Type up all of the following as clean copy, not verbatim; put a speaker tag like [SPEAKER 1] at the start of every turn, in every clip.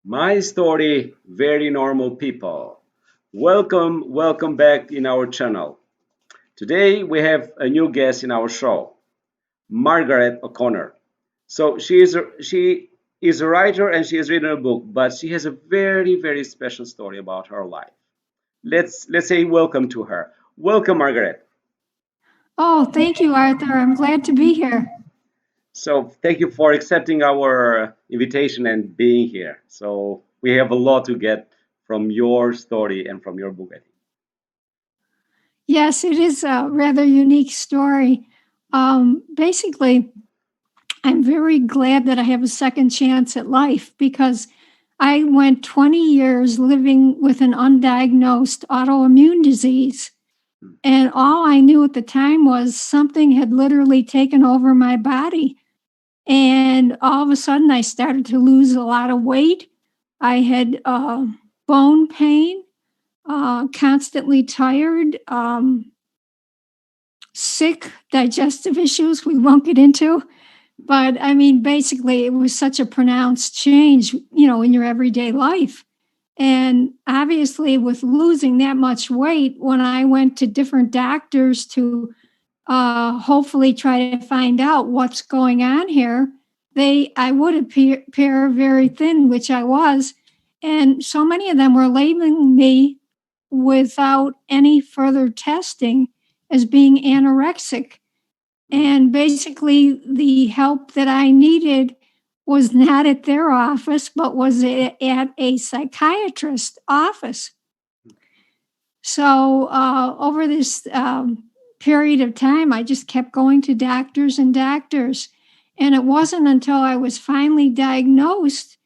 [SPEAKER 1] My story, very normal people. Welcome back in our channel. Today we have a new guest in our show, Margaret O'Connor. So she is a writer and she has written a book, but she has a very special story about her life. Let's say welcome to her. Welcome, Margaret.
[SPEAKER 2] Oh, thank you, Arthur. I'm glad to be here.
[SPEAKER 1] So thank you for accepting our invitation and being here. So we have a lot to get from your story and from your book, I think.
[SPEAKER 2] Yes, it is a rather unique story. Basically, I'm very glad that I have a second chance at life because I went 20 years living with an undiagnosed autoimmune disease. And all I knew at the time was something had literally taken over my body. And all of a sudden, I started to lose a lot of weight. I had bone pain, constantly tired, sick, digestive issues we won't get into. But I mean, basically, it was such a pronounced change, in your everyday life. And obviously, with losing that much weight, when I went to different doctors to hopefully try to find out what's going on here, I would appear very thin, which I was. And so many of them were labeling me without any further testing as being anorexic. And basically, the help that I needed was not at their office, but was at a psychiatrist's office. So, over this period of time, I just kept going to doctors and doctors. And it wasn't until I was finally diagnosed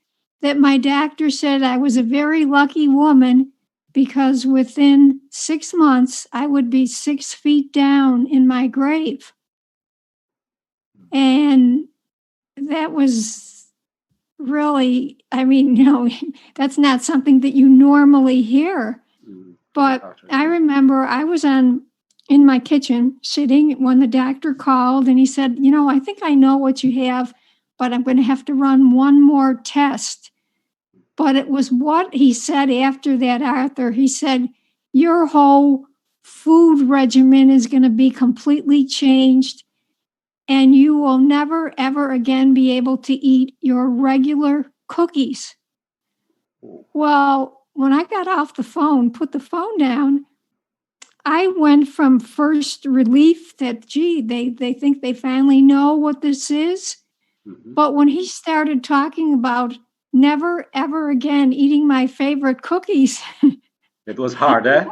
[SPEAKER 2] that my doctor said I was a very lucky woman because within 6 months, I would be 6 feet down in my grave. And that was really, I mean, that's not something that you normally hear. But I remember I was in my kitchen sitting when the doctor called and he said, I think I know what you have, but I'm going to have to run one more test. But it was what he said after that, Arthur. He said, your whole food regimen is going to be completely changed and you will never, ever again be able to eat your regular cookies. Well, when I got off the phone, put the phone down, I went from first relief that, gee, they think they finally know what this is. But when he started talking about never, ever again eating my favorite cookies,
[SPEAKER 1] It was hard, eh?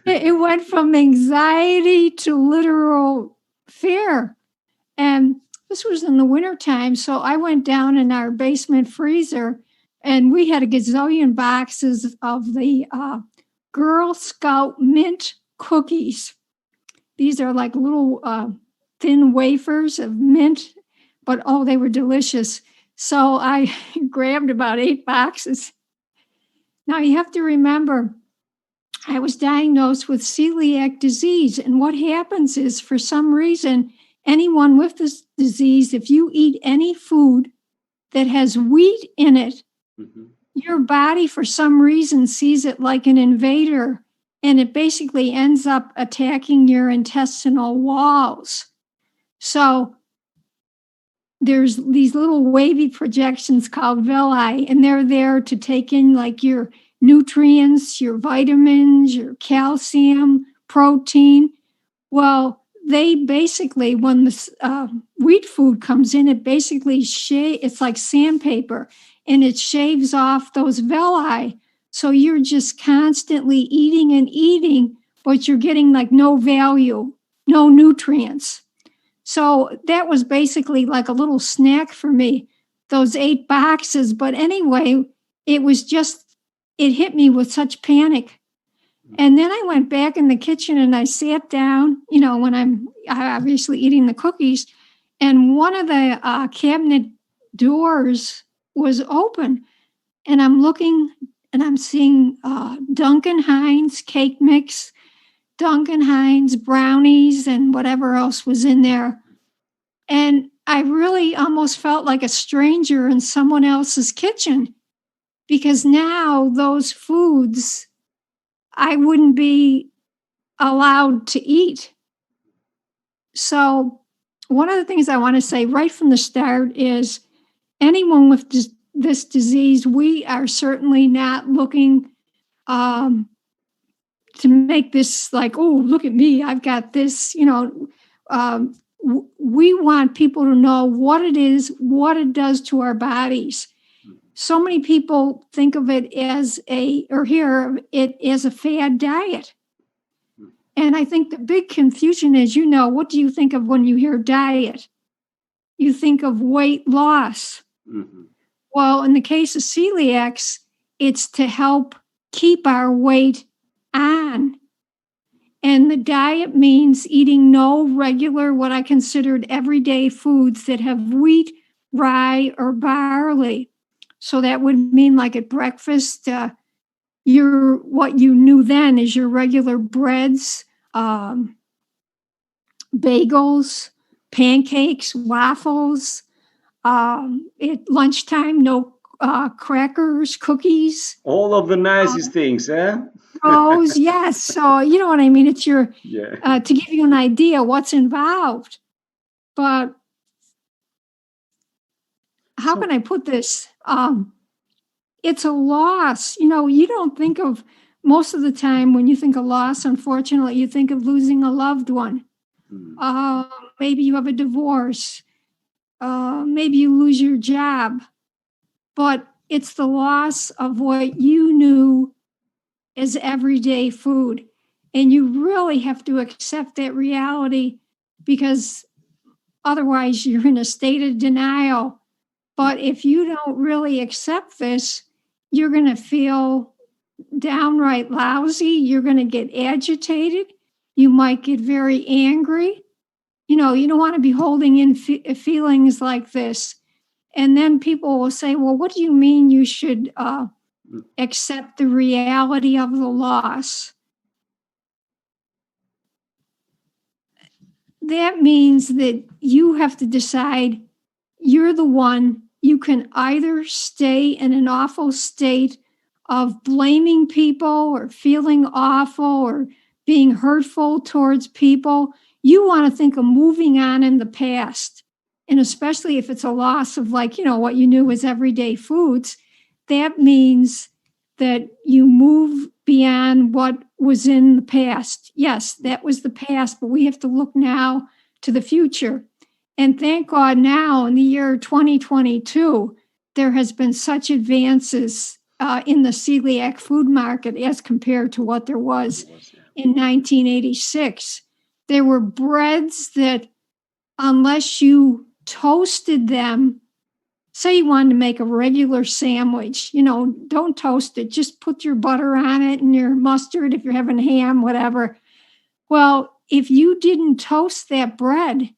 [SPEAKER 2] it went from anxiety to literal fear. And this was in the wintertime. So I went down in our basement freezer and we had a gazillion boxes of the Girl Scout mint cookies. These are like little thin wafers of mint, but oh, they were delicious. So I grabbed about 8 boxes. Now you have to remember, I was diagnosed with celiac disease. And what happens is, for some reason, anyone with this disease, if you eat any food that has wheat in it, your body, for some reason, sees it like an invader, and it basically ends up attacking your intestinal walls. So there's these little wavy projections called villi, and they're there to take in like your nutrients, your vitamins, your calcium, protein. Well, they basically, when the wheat food comes in, it basically it's like sandpaper, and it shaves off those villi. So you're just constantly eating and eating, but you're getting like no value, no nutrients. So that was basically like a little snack for me, those 8 boxes. But anyway, it hit me with such panic. And then I went back in the kitchen and I sat down, when I'm obviously eating the cookies, and one of the cabinet doors was open. And I'm looking and I'm seeing Duncan Hines cake mix, Duncan Hines brownies, and whatever else was in there. And I really almost felt like a stranger in someone else's kitchen. because now those foods I wouldn't be allowed to eat. So, one of the things I want to say right from the start is anyone with this disease, we are certainly not looking um, to make this like, oh, look at me, I've got this, we want people to know what it is, what it does to our bodies. So many people think of it as or hear of it as a fad diet. And I think the big confusion is, what do you think of when you hear diet? You think of weight loss.
[SPEAKER 1] Mm-hmm.
[SPEAKER 2] Well, in the case of celiacs, it's to help keep our weight on. And the diet means eating no regular, what I considered everyday foods that have wheat, rye, or barley. So that would mean like at breakfast, your what you knew then is your regular breads, um, bagels, pancakes, waffles. At lunchtime, no crackers, cookies.
[SPEAKER 1] All of the nicest things, eh?
[SPEAKER 2] Those, yes. So you know what I mean. It's your
[SPEAKER 1] Yeah.
[SPEAKER 2] to give you an idea what's involved. But how can
[SPEAKER 1] So,
[SPEAKER 2] I put this? It's a loss. You don't think of most of the time when you think of loss. Unfortunately, you think of losing a loved one.
[SPEAKER 1] mm,
[SPEAKER 2] Uh, Maybe you have a divorce. Maybe you lose your job. But it's the loss of what you knew as everyday food. And you really have to accept that reality because otherwise you're in a state of denial. But if you don't really accept this, you're going to feel downright lousy. You're going to get agitated. You might get very angry. You don't want to be holding in feelings like this. And then people will say, well, what do you mean you should
[SPEAKER 1] mm,
[SPEAKER 2] accept the reality of the loss? That means that you have to decide you're the one. You can either stay in an awful state of blaming people or feeling awful or being hurtful towards people. You want to think of moving on in the past. And especially if it's a loss of, like, what you knew was everyday foods, that means that you move beyond what was in the past. Yes, that was the past, but we have to look now to the future. And thank God now in the year 2022, there has been such advances in the celiac food market as compared to what there was
[SPEAKER 1] yeah.
[SPEAKER 2] in 1986. There were breads that, unless you toasted them, say you wanted to make a regular sandwich, don't toast it, just put your butter on it and your mustard if you're having ham, whatever. Well, if you didn't toast that bread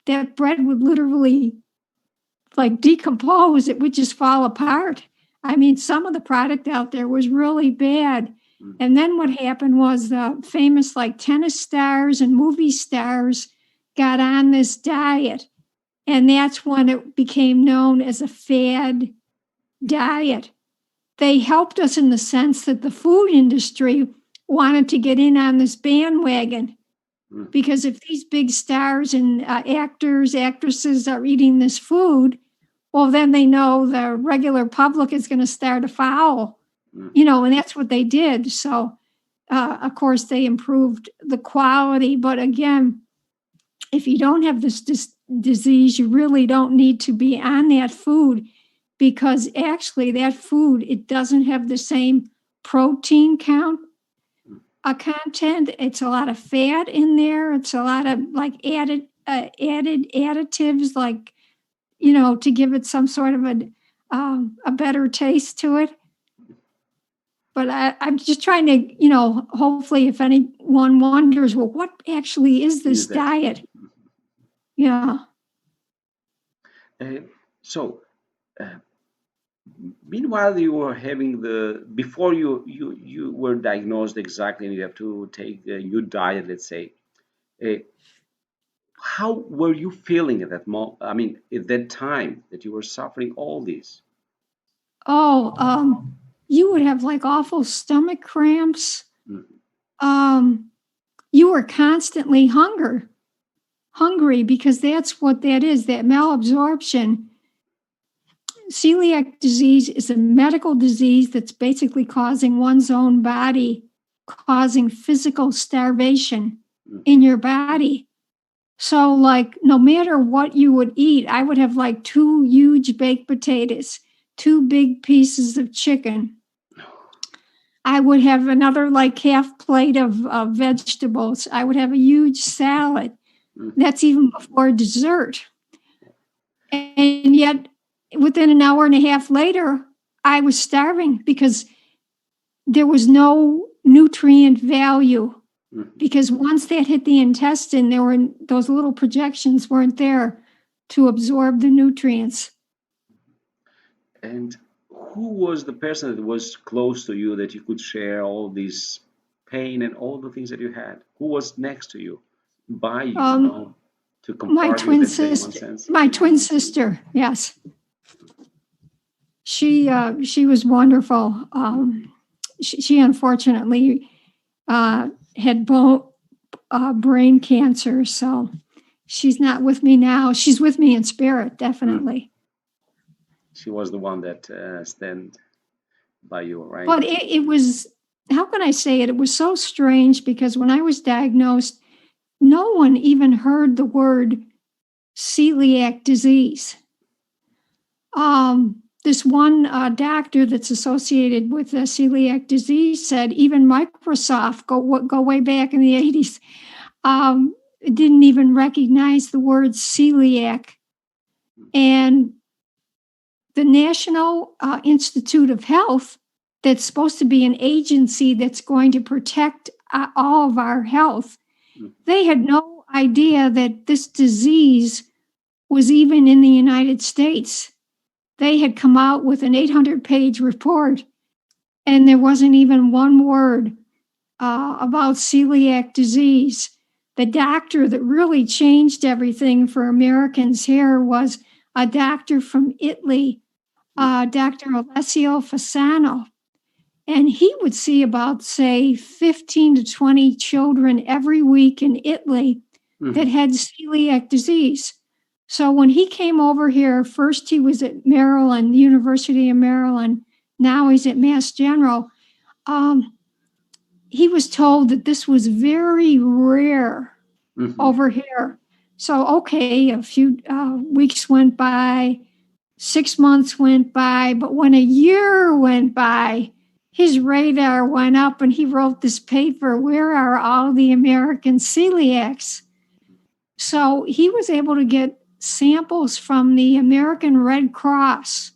[SPEAKER 2] would literally like decompose. It would just fall apart. I mean, some of the product out there was really bad.
[SPEAKER 1] Mm,
[SPEAKER 2] And then what happened was the famous like tennis stars and movie stars got on this diet. And that's when it became known as a fad diet. They helped us in the sense that the food industry wanted to get in on this bandwagon.
[SPEAKER 1] mm,
[SPEAKER 2] Because if these big stars and actors, actresses are eating this food, well, then they know the regular public is going to start a foul,
[SPEAKER 1] mm,
[SPEAKER 2] and that's what they did. So, of course, they improved the quality. But again, if you don't have this disease, you really don't need to be on that food because actually that food, it doesn't have the same protein count
[SPEAKER 1] mm.
[SPEAKER 2] content. It's a lot of fat in there. It's a lot of like added additives, like to give it some sort of a better taste to it. But I'm just trying to, hopefully, if anyone wonders, well, what actually is this
[SPEAKER 1] Is that?
[SPEAKER 2] diet? Yeah.
[SPEAKER 1] Uh, so, uh, meanwhile, you were having before you were diagnosed exactly, and you have to take a new diet, let's say. Uh, how were you feeling at that moment? I mean, at that time that you were suffering all this?
[SPEAKER 2] Oh, you would have like awful stomach cramps.
[SPEAKER 1] Mhm.
[SPEAKER 2] Um, you were constantly hungry because that's what that is, that malabsorption. Celiac disease is a medical disease that's basically causing one's own body, causing physical starvation
[SPEAKER 1] Mhm.
[SPEAKER 2] in your body. So, like, no matter what you would eat, I would have like two huge baked potatoes, two big pieces of chicken. I would have another like half plate of vegetables. I would have a huge salad.
[SPEAKER 1] Mhm.
[SPEAKER 2] That's even before dessert. And yet, within an hour and a half later, I was starving because there was no nutrient value.
[SPEAKER 1] Mhm.
[SPEAKER 2] Because once that hit the intestine, there were those little projections weren't there to absorb the nutrients.
[SPEAKER 1] And who was the person that was close to you that you could share all this pain and all the things that you had? Who was next to you, by you,
[SPEAKER 2] Um,
[SPEAKER 1] to comfort you, let's say, in one sense?
[SPEAKER 2] My twin sister, yes, she was wonderful. She unfortunately uh, had brain cancer, so she's not with me now. She's with me in spirit,
[SPEAKER 1] Mm.
[SPEAKER 2] definitely.
[SPEAKER 1] She was the one that stand by you, right?
[SPEAKER 2] But it was, how can I say it? It was so strange because when I was diagnosed, no one even heard the word celiac disease. This one doctor that's associated with celiac disease said even Microsoft, go way back in the 80s, didn't even recognize the word celiac. And the National Institute of Health, that's supposed to be an agency that's going to protect all of our health,
[SPEAKER 1] Mm.
[SPEAKER 2] they had no idea that this disease was even in the United States. They had come out with an 800-page report, and there wasn't even one word about celiac disease. The doctor that really changed everything for Americans here was a doctor from Italy,
[SPEAKER 1] Mm.
[SPEAKER 2] Dr. Alessio Fasano. And he would see about, say, 15 to 20 children every week in Italy that
[SPEAKER 1] Mhm.
[SPEAKER 2] had celiac disease. So when he came over here, first he was at Maryland, University of Maryland. Now he's at Mass General. Um, he was told that this was very rare
[SPEAKER 1] Mhm.
[SPEAKER 2] over here. So, okay, a few weeks went by, 6 months went by, but when a year went by, his radar went up and he wrote this paper, Where Are All the American Celiacs? So he was able to get samples from the American Red Cross.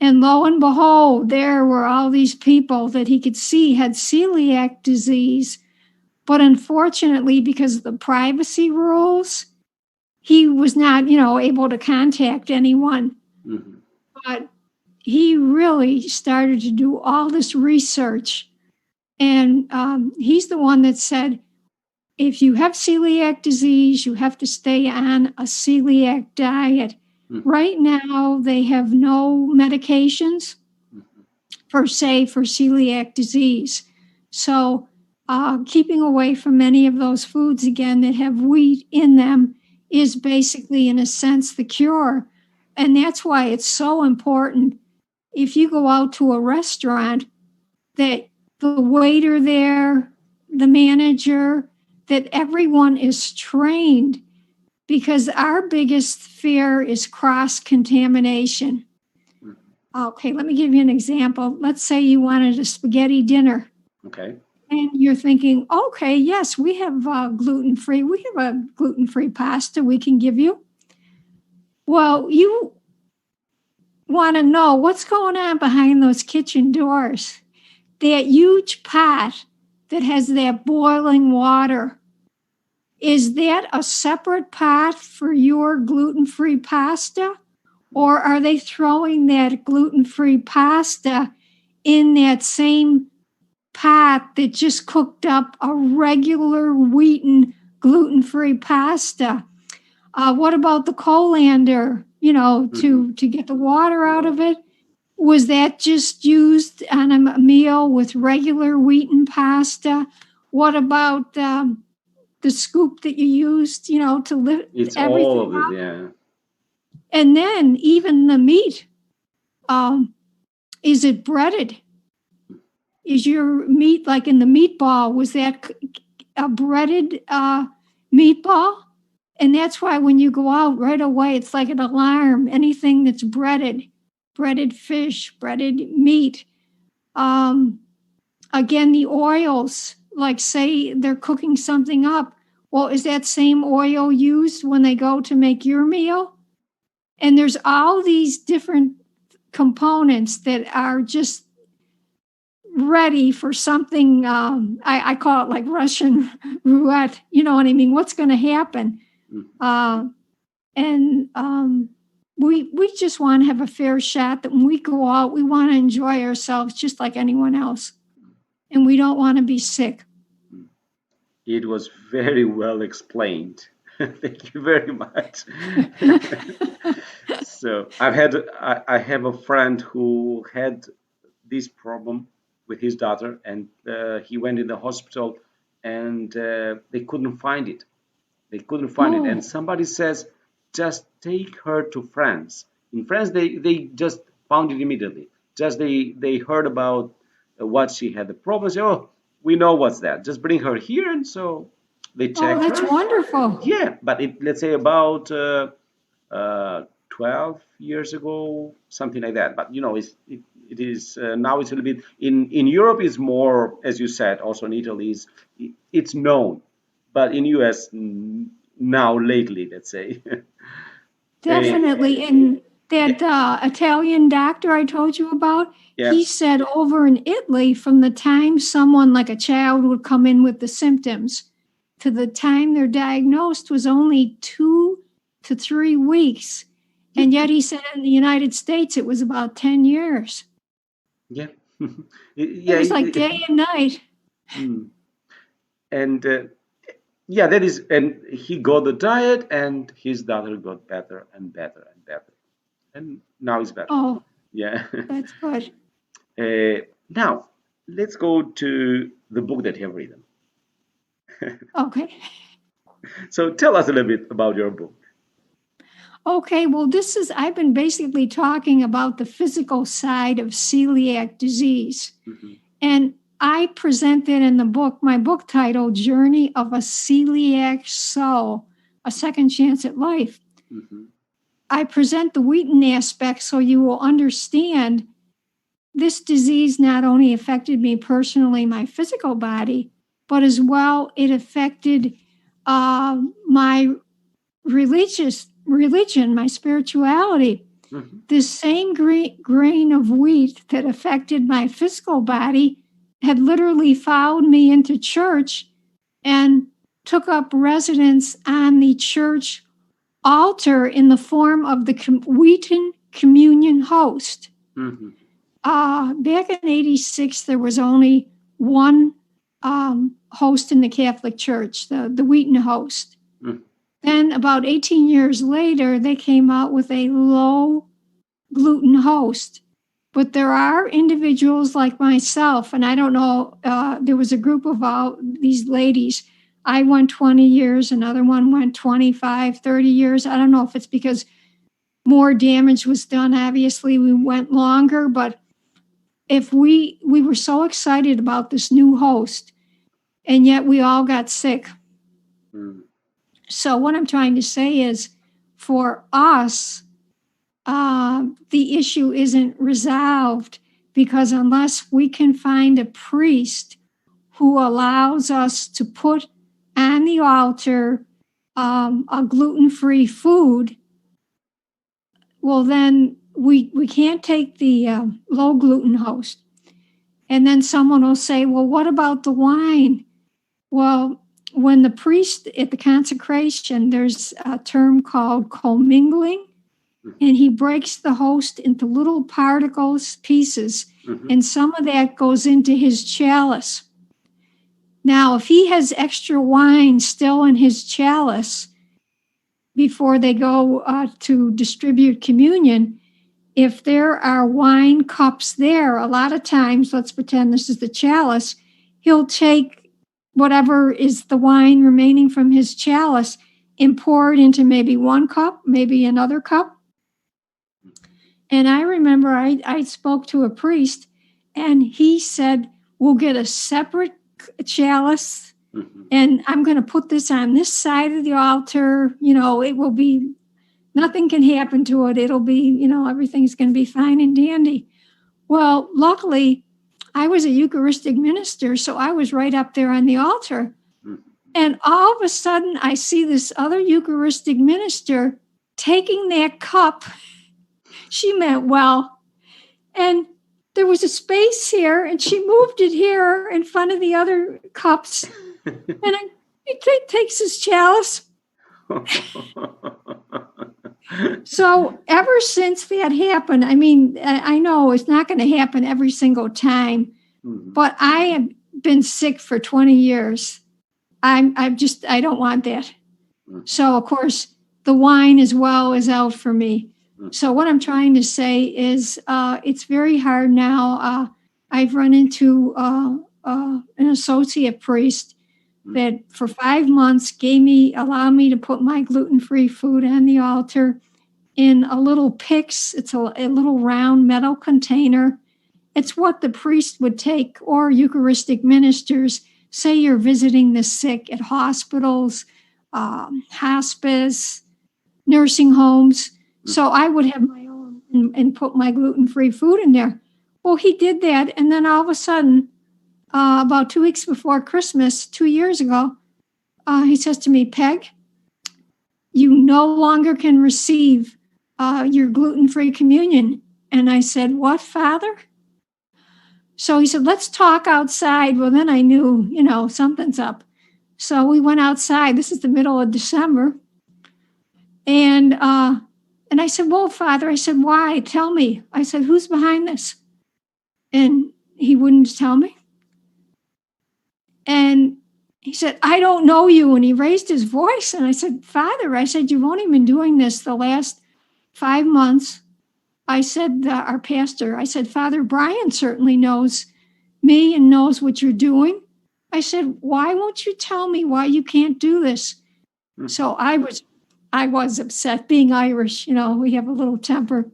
[SPEAKER 2] And lo and behold, there were all these people that he could see had celiac disease. But unfortunately, because of the privacy rules, he was not, able to contact anyone.
[SPEAKER 1] Mhm.
[SPEAKER 2] But he really started to do all this research. And he's the one that said, if you have celiac disease, you have to stay on a celiac diet.
[SPEAKER 1] Mhm.
[SPEAKER 2] Right now, they have no medications
[SPEAKER 1] Mhm.
[SPEAKER 2] per se for celiac disease. So, keeping away from many of those foods again that have wheat in them is basically, in a sense, the cure. And that's why it's so important if you go out to a restaurant that the waiter there, the manager, that everyone is trained because our biggest fear is cross contamination.
[SPEAKER 1] Mhm.
[SPEAKER 2] Okay, let me give you an example. Let's say you wanted a spaghetti dinner
[SPEAKER 1] Okay.
[SPEAKER 2] and you're thinking, okay, yes, we have gluten free. We have a gluten free pasta we can give you. Well, you want to know what's going on behind those kitchen doors. That huge pot that has that boiling water, is that a separate pot for your gluten free pasta? Or are they throwing that gluten free pasta in that same pot that just cooked up a regular wheaten gluten free pasta? What about the colander,
[SPEAKER 1] Mhm.
[SPEAKER 2] to get the water out of it? was that just used on a meal with regular wheat and pasta? What about the scoop that you used, to lift
[SPEAKER 1] It's all
[SPEAKER 2] everything
[SPEAKER 1] of it,
[SPEAKER 2] up?
[SPEAKER 1] yeah.
[SPEAKER 2] And then even the meat, um, is it breaded? Is your meat like in the meatball? Was that a breaded meatball? And that's why when you go out right away, it's like an alarm. Anything that's breaded fish, breaded meat. Um, Again, the oils, like say they're cooking something up. Well, is that same oil used when they go to make your meal? And there's all these different components that are just ready for something. I call it like Russian roulette. You know what I mean? What's going to happen?
[SPEAKER 1] Mm.
[SPEAKER 2] And we just want to have a fair shot that when we go out, we want to enjoy ourselves just like anyone else. And we don't want to be sick.
[SPEAKER 1] It was very well explained. Thank you very much. So I have a friend who had this problem with his daughter, and he went in the hospital, and they couldn't find it. They couldn't find it, and
[SPEAKER 2] Oh,
[SPEAKER 1] somebody says, just take her to France. In France, they just found it immediately. Just they heard about what she had the problem. Say, oh, we know what's that. Just bring her here, and so they
[SPEAKER 2] oh,
[SPEAKER 1] checked
[SPEAKER 2] that's
[SPEAKER 1] her.
[SPEAKER 2] wonderful.
[SPEAKER 1] Yeah, but let's say about 12 years ago, something like that. But it is now it's a little bit in Europe is more, as you said, also in Italy is it's known, but in US now lately, let's say. Eh,
[SPEAKER 2] Definitely. And
[SPEAKER 1] yeah,
[SPEAKER 2] that Italian doctor I told you about,
[SPEAKER 1] yeah,
[SPEAKER 2] he said over in Italy, from the time someone like a child would come in with the symptoms to the time they're diagnosed was only 2 to 3 weeks.
[SPEAKER 1] yeah,
[SPEAKER 2] And yet he said in the United States it was about 10 years.
[SPEAKER 1] yeah,
[SPEAKER 2] It
[SPEAKER 1] yeah.
[SPEAKER 2] was like day and night.
[SPEAKER 1] Mm. And yeah, that is, and he got the diet, and his daughter got better and better and better, and now he's better.
[SPEAKER 2] Oh,
[SPEAKER 1] Yeah.
[SPEAKER 2] that's good.
[SPEAKER 1] Now, let's go to the book that you have written.
[SPEAKER 2] Okay.
[SPEAKER 1] So tell us a little bit about your book.
[SPEAKER 2] Okay, well, I've been basically talking about the physical side of celiac disease.
[SPEAKER 1] Mhm,
[SPEAKER 2] And I present that in the book, my book title, Journey of a Celiac Soul, A Second Chance at Life.
[SPEAKER 1] mhm,
[SPEAKER 2] I present the Wheaton aspect so you will understand this disease not only affected me personally, my physical body, but as well, it affected my religion, my spirituality.
[SPEAKER 1] mhm,
[SPEAKER 2] This same grain of wheat that affected my physical body had literally followed me into church and took up residence on the church altar in the form of the Wheaton communion host.
[SPEAKER 1] mhm,
[SPEAKER 2] Back in '86, there was only one host in the Catholic Church, the Wheaton host.
[SPEAKER 1] mhm,
[SPEAKER 2] Then, about 18 years later, they came out with a low gluten host. But there are individuals like myself, and I don't know, there was a group of all these ladies. I went 20 years, another one went 25, 30 years. I don't know if it's because more damage was done. Obviously, we went longer, but if we were so excited about this new host, and yet we all got sick.
[SPEAKER 1] mhm,
[SPEAKER 2] So what I'm trying to say is, for us, the issue isn't resolved because unless we can find a priest who allows us to put on the altar a gluten-free food, well, then we can't take the low gluten host. And then someone will say, well, what about the wine? Well, when the priest at the consecration, there's a term called commingling, and he breaks the host into little particles, pieces,
[SPEAKER 1] mhm,
[SPEAKER 2] and some of that goes into his chalice. Now, if he has extra wine still in his chalice before they go to distribute communion, if there are wine cups there, a lot of times, let's pretend this is the chalice, he'll take whatever is the wine remaining from his chalice and pour it into maybe one cup, maybe another cup. And I remember I spoke to a priest and he said, we'll get a separate chalice and I'm going to put this on this side of the altar. You know, it will be, nothing can happen to it. It'll be, you know, everything's going to be fine and dandy. Well, luckily, I was a Eucharistic minister, so I was right up there on the altar. And all of a sudden, I see this other Eucharistic minister taking that cup. She meant well. And there was a space here, and she moved it here in front of the other cups. And he takes his chalice. So ever since that happened, I mean, I know it's not going to happen every single time, but I have been sick for 20 years. I don't want that. So of course, the wine as well is out for me. So what I'm trying to say is it's very hard now. I've run into an associate priest that for 5 months allowed me to put my gluten-free food on the altar in a little pyx. It's a little round metal container. It's what the priest would take, or Eucharistic ministers. Say you're visiting the sick at hospitals, hospice, nursing homes. So I would have my own and put my gluten-free food in there. Well, he did that. And then all of a sudden, about 2 weeks before Christmas, 2 years ago, he says to me, Peg, you no longer can receive your gluten-free communion. And I said, what, Father? So he said, let's talk outside. Well, then I knew, you know, something's up. So we went outside. This is the middle of December. And I said, well, Father, I said, why? Tell me. I said, who's behind this? And he wouldn't tell me. And he said, I don't know you. And he raised his voice. And I said, Father, I said, you've only been doing this the last 5 months. I said, our pastor, I said, Father Brian certainly knows me and knows what you're doing. I said, why won't you tell me why you can't do this? So I was upset. Being Irish, you know, we have a little temper.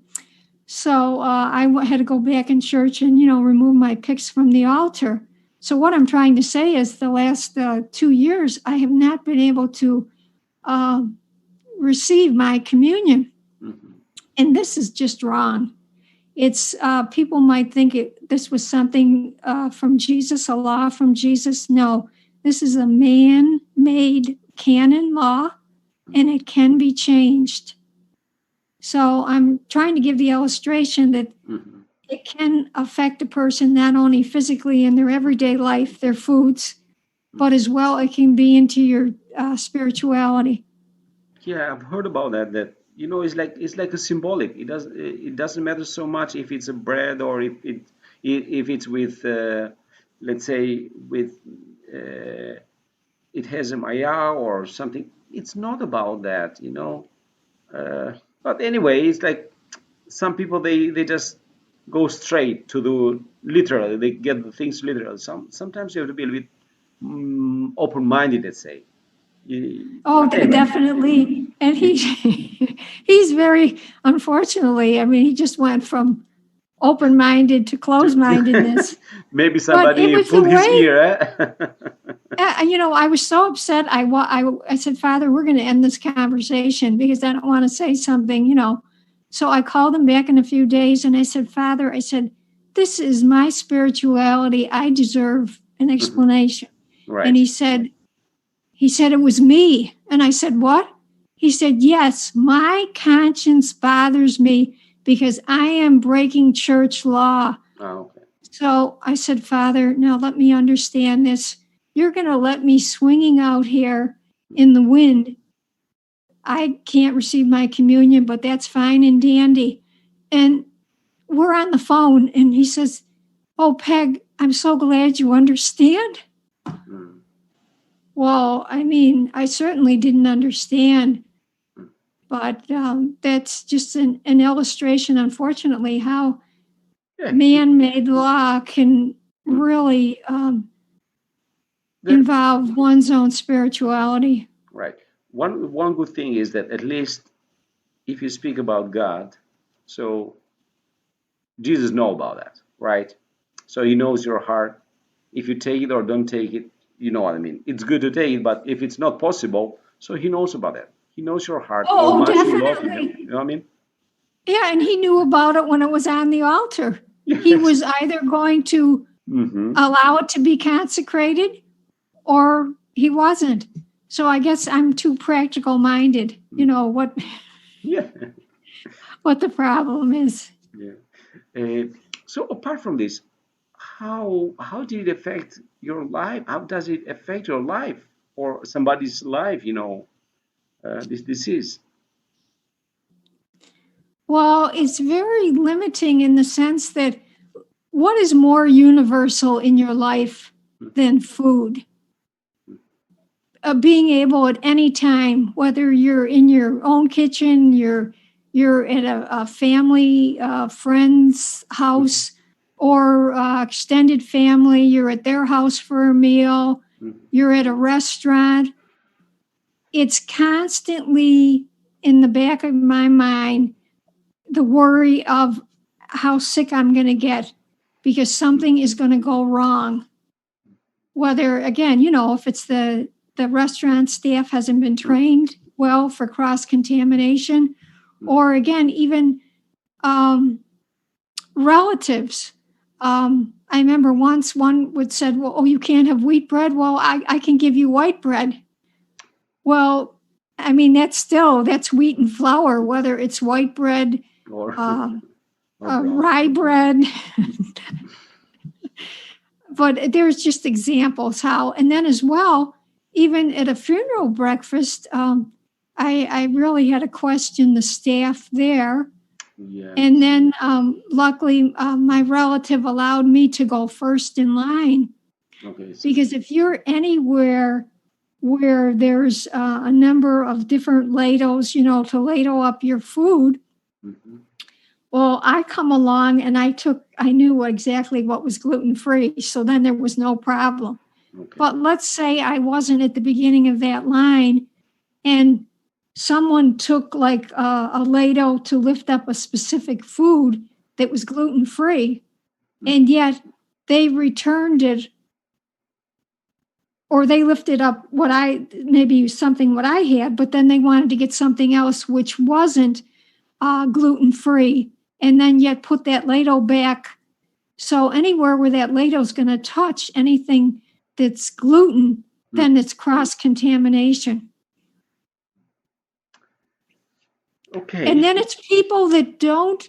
[SPEAKER 2] So I had to go back in church and, you know, remove my pyx from the altar. So what I'm trying to say is the last 2 years, I have not been able to receive my communion. And this is just wrong. It's people might think this was something from Jesus, a law from Jesus. No, this is a man-made canon law, and it can be changed. So I'm trying to give the illustration that it can affect a person not only physically in their everyday life, their foods, but as well it can be into your spirituality.
[SPEAKER 1] Yeah, I've heard about that. That you know, it's like a symbolic. It doesn't matter so much if it's a bread or if it's with let's say with it has a maya or something. It's not about that, you know. But anyway, it's like some people they just go straight to the literal. They get the things literal. Sometimes you have to be a little bit open-minded, let's say.
[SPEAKER 2] Oh,
[SPEAKER 1] But anyway,
[SPEAKER 2] definitely. And he's very, unfortunately, I mean, he just went from open-minded to closed-mindedness.
[SPEAKER 1] maybe
[SPEAKER 2] But it
[SPEAKER 1] somebody
[SPEAKER 2] was the
[SPEAKER 1] pulled his
[SPEAKER 2] way,
[SPEAKER 1] ear, eh?
[SPEAKER 2] you know, I was so upset. I said, Father, we're going to end this conversation because I don't want to say something, you know. So I called him back in a few days and I said, Father, I said, this is my spirituality. I deserve an explanation.
[SPEAKER 1] Right.
[SPEAKER 2] And he said it was me. And I said, what? He said, yes, my conscience bothers me because I am breaking church law.
[SPEAKER 1] Oh, okay.
[SPEAKER 2] So I said, Father, now let me understand this. You're going to let me swinging out here in the wind. I can't receive my communion, but that's fine and dandy. And we're on the phone and he says, oh, Peg, I'm so glad you understand. Well, I mean, I certainly didn't understand But that's just an illustration, unfortunately, how
[SPEAKER 1] Yeah.
[SPEAKER 2] man-made law can
[SPEAKER 1] Mm.
[SPEAKER 2] really
[SPEAKER 1] There,
[SPEAKER 2] involve one's own spirituality.
[SPEAKER 1] right. One good thing is that at least if you speak about God, so Jesus know about that, right? So he knows your heart. If you take it or don't take it, you know what I mean. It's good to take it, but if it's not possible, so he knows about that. He knows your heart, how
[SPEAKER 2] Oh,
[SPEAKER 1] much you love him.
[SPEAKER 2] definitely.
[SPEAKER 1] You know what I mean?
[SPEAKER 2] Yeah, and he knew about it when it was on the altar. He
[SPEAKER 1] Yes.
[SPEAKER 2] was either going to
[SPEAKER 1] Mm-hmm.
[SPEAKER 2] allow it to be consecrated or he wasn't. So I guess I'm too practical minded. You know
[SPEAKER 1] Yeah.
[SPEAKER 2] what the problem is.
[SPEAKER 1] Yeah. Uh, so apart from this, how did it affect your life? How does it affect your life or somebody's life? This disease.
[SPEAKER 2] Well, it's very limiting in the sense that what is more universal in your life than food? Being able at any time, whether you're in your own kitchen, you're at a family friend's house, or extended family, you're at their house for a meal, you're at a restaurant. It's constantly in the back of my mind the worry of how sick I'm going to get because something is going to go wrong. Whether, again, if it's the restaurant staff hasn't been trained well for cross contamination, or again, even um, relatives. I remember once one would said, "Well, oh, you can't have wheat bread." Well, I can give you white bread. Well, I mean that's wheat and flour, whether it's white bread,
[SPEAKER 1] or
[SPEAKER 2] uh,
[SPEAKER 1] or brown.
[SPEAKER 2] rye bread. But there's just examples how, and then as well, even at a funeral breakfast, I really had to question the staff there. And
[SPEAKER 1] Yes.
[SPEAKER 2] then luckily, my relative allowed me to go first in line
[SPEAKER 1] Okay. So.
[SPEAKER 2] because if you're anywhere where there's a number of different ladles, to ladle up your food,
[SPEAKER 1] Mhm.
[SPEAKER 2] well, I come along and I knew exactly what was gluten free. So then there was no problem.
[SPEAKER 1] Okay.
[SPEAKER 2] But let's say I wasn't at the beginning of that line and someone took like a ladle to lift up a specific food that was gluten free, and yet they returned it or they lifted up maybe something what I had, but then they wanted to get something else which wasn't gluten free, and then yet put that ladle back. So anywhere where that ladle is going to touch anything that's gluten,
[SPEAKER 1] Mm.
[SPEAKER 2] then it's cross contamination. And
[SPEAKER 1] Okay.
[SPEAKER 2] then it's people that don't.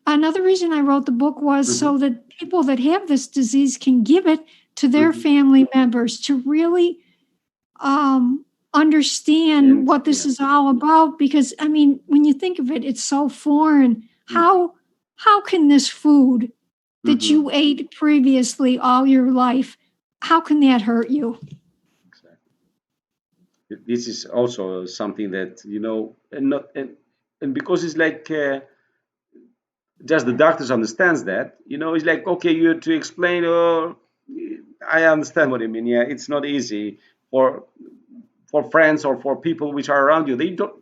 [SPEAKER 2] Another reason I wrote the book was
[SPEAKER 1] Mhm.
[SPEAKER 2] so that people that have this disease can give it to their
[SPEAKER 1] Mhm.
[SPEAKER 2] family members to really um, understand
[SPEAKER 1] And
[SPEAKER 2] what this
[SPEAKER 1] yeah.
[SPEAKER 2] is all about. Because I mean, when you think of it, it's so foreign.
[SPEAKER 1] Mm.
[SPEAKER 2] How can this food that
[SPEAKER 1] Mhm.
[SPEAKER 2] you ate previously all your life, how can that hurt you?
[SPEAKER 1] Exactly. This is also something that and not and because it's like just the doctors understands that it's like okay you have to explain. Oh, I understand what you mean. Yeah, it's not easy for friends or for people which are around you. They don't.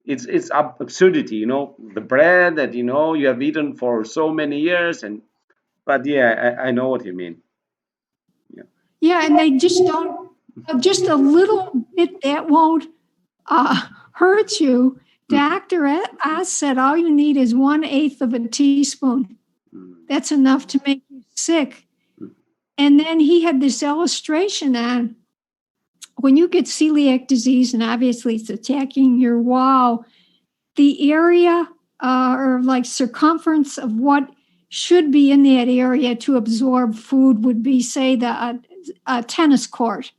[SPEAKER 1] It's absurdity. The bread that you have eaten for so many years, and but yeah, I know what you mean. Yeah.
[SPEAKER 2] Yeah, and they just don't, just a little bit that won't hurt you.
[SPEAKER 1] Mhm.
[SPEAKER 2] Doctor Oz said all you need is 1/8 of a teaspoon.
[SPEAKER 1] Mhm.
[SPEAKER 2] That's enough to make you sick. And then he had this illustration on when you get celiac disease, and obviously it's attacking your wall, the area or like circumference of what should be in that area to absorb food would be, say, a tennis court.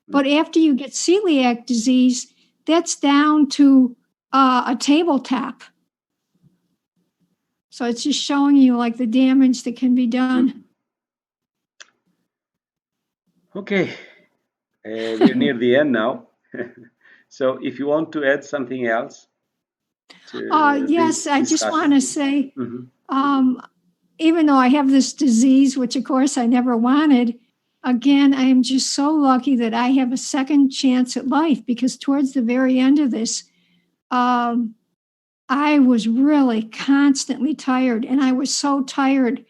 [SPEAKER 2] But after you get celiac disease, that's down to a tabletop. So it's just showing you like the damage that can be done.
[SPEAKER 1] Mhm. Okay, we're near the end now. So if you want to add something else.
[SPEAKER 2] Yes,
[SPEAKER 1] this
[SPEAKER 2] I just want
[SPEAKER 1] discussion.
[SPEAKER 2] to say,
[SPEAKER 1] Hmm.
[SPEAKER 2] um, even though I have this disease, which of course I never wanted, again, I am just so lucky that I have a second chance at life because towards the very end of this, um, I was really constantly tired and I was so tired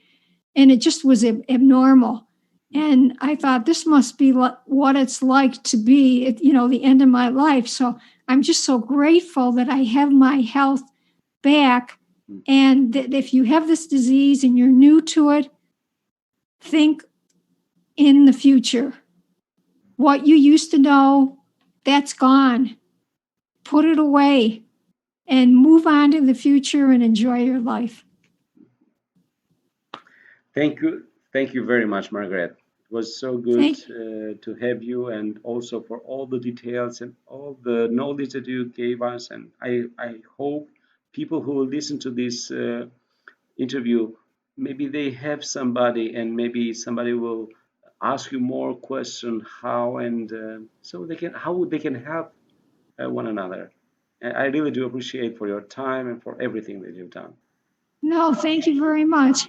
[SPEAKER 2] and it just was abnormal. And I thought this must be what it's like to be at, the end of my life. So I'm just so grateful that I have my health back. And that if you have this disease and you're new to it, think in the future. What you used to know, that's gone. Put it away and move on to the future and enjoy your life.
[SPEAKER 1] Thank you. Thank you very much, Margaret. It was so good
[SPEAKER 2] Thank
[SPEAKER 1] to have you and also for all the details and all the knowledge that you gave us. And I hope people who will listen to this interview, maybe they have somebody and maybe somebody will ask you more question how and so they can how they can help one another. And I really do appreciate for your time and for everything that you've done.
[SPEAKER 2] No, thank you very much.